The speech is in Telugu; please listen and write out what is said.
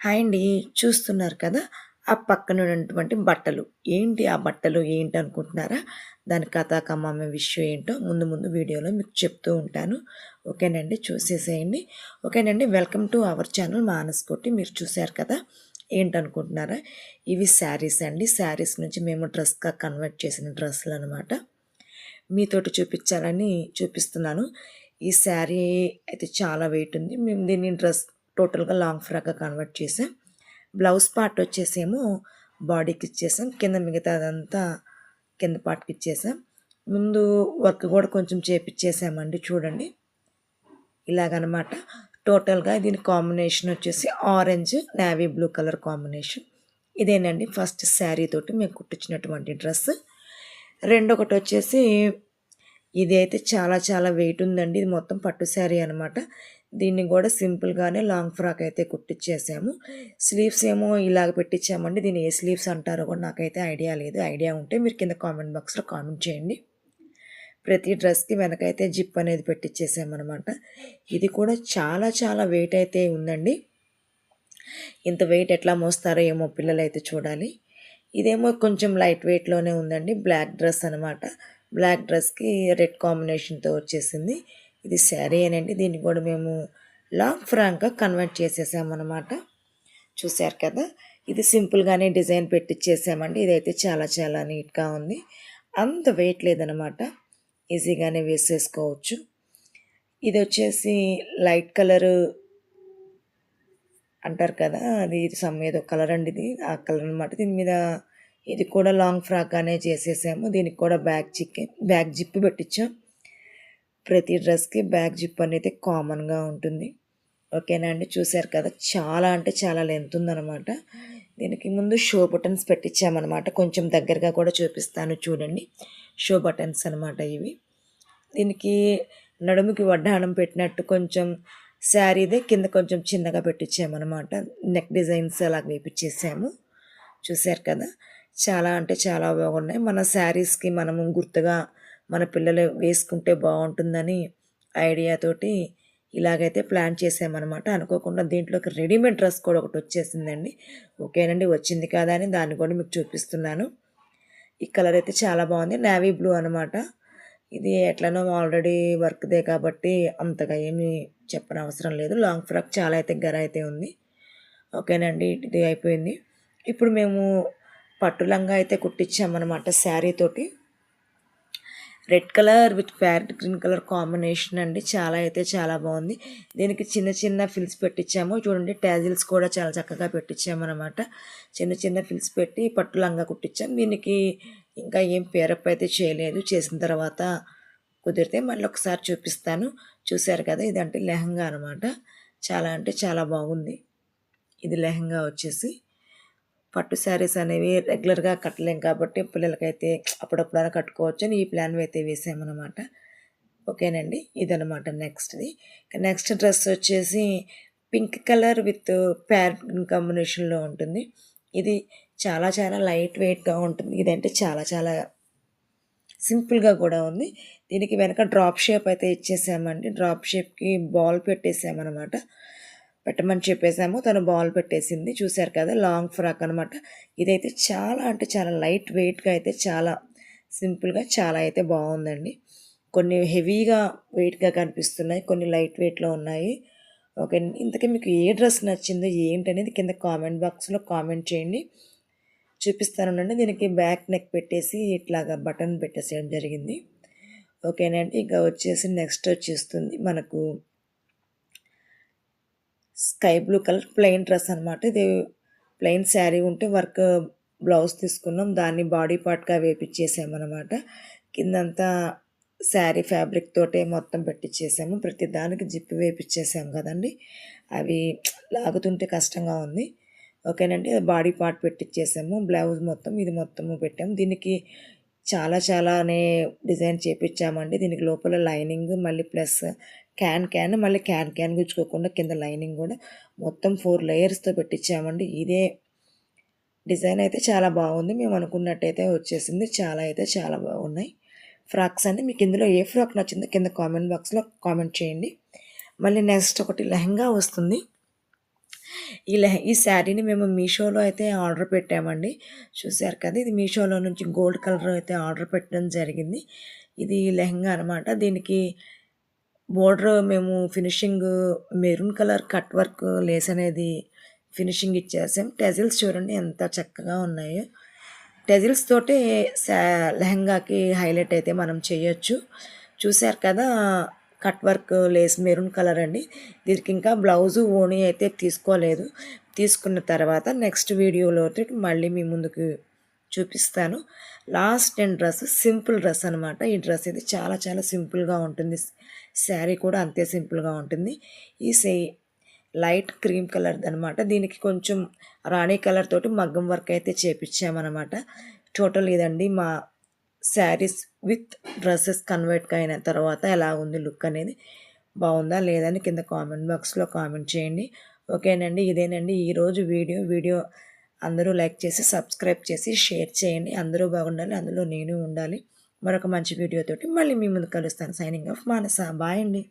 హాయ్ అండి. చూస్తున్నారు కదా! ఆ పక్కన ఉన్నటువంటి బట్టలు. ఏంటి ఆ బట్టలు ఏంటనుకుంటున్నారా? దాని కథా కమామ విషయం ఏంటో ముందు ముందు వీడియోలో మీకు చెప్తూ ఉంటాను. ఓకేనండి. చూసేసేయండి. ఓకేనండి. Welcome to our channel Manas కోటి. మీరు చూసారు కదా! ఏంటనుకుంటున్నారా? ఇవి శారీస్ అండి. శారీస్ నుంచి మేము డ్రెస్‌గా కన్వర్ట్ చేసిన డ్రెస్సులనమాట. మీతోటి చూపించాలని చూపిస్తున్నాను. ఈ శారీ అయితే చాలా వెయిట్ ఉంది. మేము దీన్ని టోటల్‌గా లాంగ్ ఫ్రాక్‌గా కన్వర్ట్ చేసాం. బ్లౌజ్ పార్ట్ వచ్చేసేమో బాడీకి ఇచ్చేసాం. కింద మిగతాదంతా కింద పార్ట్‌కి ఇచ్చేసాం. ముందు వర్క్ కూడా కొంచెం చేపిచ్చేసామండి చూడండి. ఇలాగనమాట. టోటల్‌గా దీని కాంబినేషన్ వచ్చేసి orange, navy blue colour combination. ఇదేనండి ఫస్ట్ శారీ తోటి మేము కుట్టించినటువంటి డ్రెస్. రెండొకటొచ్చేసి ఇది అయితే చాలా చాలా వెయిట్ ఉందండి. ఇది మొత్తం పట్టు శారీ అనమాట. దీన్ని కూడా సింపుల్‌గానే లాంగ్ ఫ్రాక్ అయితే కుట్టిచ్చేసాము. స్లీవ్స్ ఏమో ఇలాగ పెట్టించామండి. దీన్ని ఏ స్లీవ్స్ అంటారో కూడా నాకైతే ఐడియా లేదు. ఐడియా ఉంటే మీరు కింద కామెంట్ బాక్స్‌లో కామెంట్ చేయండి. ప్రతి డ్రెస్‌కి వెనకైతే జిప్ అనేది పెట్టించేసామనమాట. ఇది కూడా చాలా చాలా వెయిట్ అయితే ఉందండి. ఇంత వెయిట్ ఎట్లా మోస్తారో ఏమో పిల్లలైతే చూడాలి. ఇదేమో కొంచెం లైట్ వెయిట్‌లోనే ఉందండి. బ్లాక్ డ్రెస్ అనమాట. బ్లాక్ డ్రెస్‌కి రెడ్ కాంబినేషన్‌తో వచ్చేసింది. ఇది శారీయేనండి. దీన్ని కూడా మేము లాంగ్ ఫ్రాక్‌గా కన్వర్ట్ చేసేసామనమాట. చూసారు కదా! ఇది సింపుల్‌గానే డిజైన్ పెట్టిచ్చేసామండి. ఇదైతే చాలా చాలా నీట్‌గా ఉంది. అంత వెయిట్ లేదనమాట. ఈజీగానే వేసేసుకోవచ్చు. ఇదొచ్చేసి లైట్ కలరు అంటారు కదా! అది ఏదో కలర్ అండి ఇది. ఆ కలర్ అనమాట. దీని మీద ఇది కూడా లాంగ్ ఫ్రాక్‌గానే చేసేసాము. దీనికి కూడా బ్యాక్ జిప్ పెట్టించాం. ప్రతి డ్రెస్‌కి బ్యాక్ జిప్ అనేది కామన్‌గా ఉంటుంది. ఓకేనా అండి. చూసారు కదా! చాలా అంటే చాలా లెంత్ ఉందనమాట. దీనికి ముందు షో బటన్స్ పెట్టించామనమాట. కొంచెం దగ్గరగా కూడా చూపిస్తాను చూడండి. షో బటన్స్ అనమాట ఇవి. దీనికి నడుముకి వడ్డాణం పెట్టినట్టు కొంచెం శారీదే కింద కొంచెం చిన్నగా పెట్టించామన్నమాట. నెక్ డిజైన్స్ అలాగ వేపిచ్చేసాము. చూసారు కదా! చాలా అంటే చాలా బాగున్నాయి. మన శారీస్‌కి మనము గుర్తుగా మన పిల్లలు వేసుకుంటే బాగుంటుందని ఐడియాతోటి ఇలాగైతే ప్లాన్ చేసామన్నమాట. అనుకోకుండా దీంట్లోకి రెడీమేడ్ డ్రెస్ కూడా ఒకటి వచ్చేసిందండి. ఓకేనండి. వచ్చింది కదా అని దాన్ని కూడా మీకు చూపిస్తున్నాను. ఈ కలర్ అయితే చాలా బాగుంది. నేవీ బ్లూ అనమాట. ఇది ఎట్లనో ఆల్రెడీ వర్క్‌దే కాబట్టి అంతగా ఏమీ చెప్పనవసరం లేదు. లాంగ్ ఫ్రాక్ చాలా అయితే గర అయితే ఉంది. ఓకేనండి. ఇది అయిపోయింది. ఇప్పుడు మేము పట్టు లంగా అయితే కుట్టించామనమాట శారీ తోటి. Red colour with parrot green colour combination అండి. చాలా అయితే చాలా బాగుంది. దీనికి చిన్న చిన్న ఫిల్స్ పెట్టించాము. చూడండి టాజిల్స్ కూడా చాలా చక్కగా పెట్టించామన్నమాట. చిన్న చిన్న ఫిల్స్ పెట్టి పట్టు లంగా కుట్టించాం. దీనికి ఇంకా ఏం పేరప్ అయితే చేయలేదు. చేసిన తర్వాత కుదిరితే మళ్ళీ ఒకసారి చూపిస్తాను. చూశారు కదా! ఇదంటే లెహంగా అనమాట. చాలా అంటే చాలా బాగుంది. ఇది లెహంగా వచ్చేసి పట్టు శారీస్ అనేవి రెగ్యులర్గా కట్టలేం కాబట్టి పిల్లలకైతే అప్పుడప్పుడైనా కట్టుకోవచ్చని ఈ ప్లాన్ అయితే వేసామన్నమాట. ఓకేనండి. ఇదనమాట నెక్స్ట్‌ది. నెక్స్ట్ డ్రెస్ వచ్చేసి pink colour with parrot green కాంబినేషన్‌లో ఉంటుంది. ఇది చాలా చాలా లైట్ వెయిట్‌గా ఉంటుంది. ఇదంటే చాలా చాలా సింపుల్‌గా కూడా ఉంది. దీనికి వెనక డ్రాప్ షేప్ అయితే ఇచ్చేసామండి. Drop షేప్‌కి ball పెట్టేసామనమాట. పెట్టమని చెప్పేసాము. తను బాల్ పెట్టేసింది. చూసారు కదా! లాంగ్ ఫ్రాక్ అనమాట. ఇదైతే చాలా అంటే చాలా లైట్ వెయిట్‌గా అయితే చాలా సింపుల్‌గా చాలా అయితే బాగుందండి. కొన్ని హెవీగా వెయిట్‌గా కనిపిస్తున్నాయి. కొన్ని లైట్ వెయిట్‌లో ఉన్నాయి. ఓకే. ఇంతకీ మీకు ఏ డ్రెస్ నచ్చిందో ఏంటనేది కింద కామెంట్ బాక్స్‌లో కామెంట్ చేయండి. చూపిస్తానుండండి. దీనికి బ్యాక్ నెక్ పెట్టేసి ఇట్లాగా బటన్ పెట్టేసేయడం జరిగింది. ఓకేనండి. ఇంకా వచ్చేసి నెక్స్ట్ వచ్చేస్తుంది మనకు sky blue colour plain dress అనమాట. ఇది ప్లెయిన్ శారీ ఉంటే వర్క్ బ్లౌజ్ తీసుకున్నాం. దాన్ని బాడీ పార్ట్‌గా వేపిచ్చేసామనమాట. కిందంతా శారీ ఫ్యాబ్రిక్ తోటే మొత్తం పెట్టిచ్చేసాము. ప్రతి దానికి జిప్ వేపిచ్చేసాం కదండీ! అవి లాగుతుంటే కష్టంగా ఉంది. ఓకేనండి. Body part పెట్టిచ్చేసాము. బ్లౌజ్ మొత్తం ఇది మొత్తము పెట్టాము. దీనికి చాలా చాలానే డిజైన్ చేపిచ్చామండి. దీనికి లోపల లైనింగ్ మళ్ళీ ప్లస్ మళ్ళీ క్యాన్ గుచ్చుకోకుండా కింద లైనింగ్ కూడా మొత్తం 4 లేయర్స్‌తో పెట్టించామండి. ఇదే డిజైన్ అయితే చాలా బాగుంది. మేము అనుకున్నట్టయితే వచ్చేసింది. చాలా అయితే చాలా బాగున్నాయి ఫ్రాక్స్ అండి. మీకు ఇందులో ఏ ఫ్రాక్ నచ్చిందో కింద కామెంట్ బాక్స్‌లో కామెంట్ చేయండి. మళ్ళీ నెక్స్ట్ ఒకటి లెహంగా వస్తుంది. ఈ శారీని మేము మీషోలో అయితే ఆర్డర్ పెట్టామండి. చూసారు కదా! ఇది మీషోలో నుంచి గోల్డ్ కలర్ అయితే ఆర్డర్ పెట్టడం జరిగింది. ఇది లెహెంగా అనమాట. దీనికి బోర్డర్ మేము finishing maroon colour cut work lace అనేది ఫినిషింగ్ ఇచ్చేసాం. టెజిల్స్ చూడండి ఎంత చక్కగా ఉన్నాయో. టెజిల్స్ తోటే లెహెంగాకి హైలైట్ అయితే మనం చేయొచ్చు. చూసారు కదా! Cut work lace maroon colour అండి. దీనికి ఇంకా బ్లౌజు ఓణీ అయితే తీసుకోలేదు. తీసుకున్న తర్వాత నెక్స్ట్ వీడియోలో మళ్ళీ మీ ముందుకు చూపిస్తాను. Last and dress simple dress అనమాట. ఈ డ్రెస్ ఇది చాలా చాలా సింపుల్గా ఉంటుంది. శారీ కూడా అంతే సింపుల్గా ఉంటుంది. ఈ లైట్ క్రీమ్ కలర్ది అనమాట. దీనికి కొంచెం రాణి కలర్ తోటి మగ్గం వర్క్ అయితే చేపించామన్నమాట. టోటల్ ఇదండి మా శారీస్ విత్ డ్రెస్సెస్ కన్వర్ట్ అయిన తర్వాత ఎలా ఉంది లుక్ అనేది. బాగుందా లేదని కింద కామెంట్ బాక్స్లో కామెంట్ చేయండి. ఓకేనండి, ఇదేనండి ఈరోజు వీడియో అందరూ లైక్ చేసి సబ్స్క్రైబ్ చేసి షేర్ చేయండి. అందరూ బాగుండాలి, అందులో నేను ఉండాలి. మరొక మంచి వీడియోతోటి మళ్ళీ మీ ముందు కలుస్తాను. సైనింగ్ ఆఫ్ మానస. బాయ్ అండి.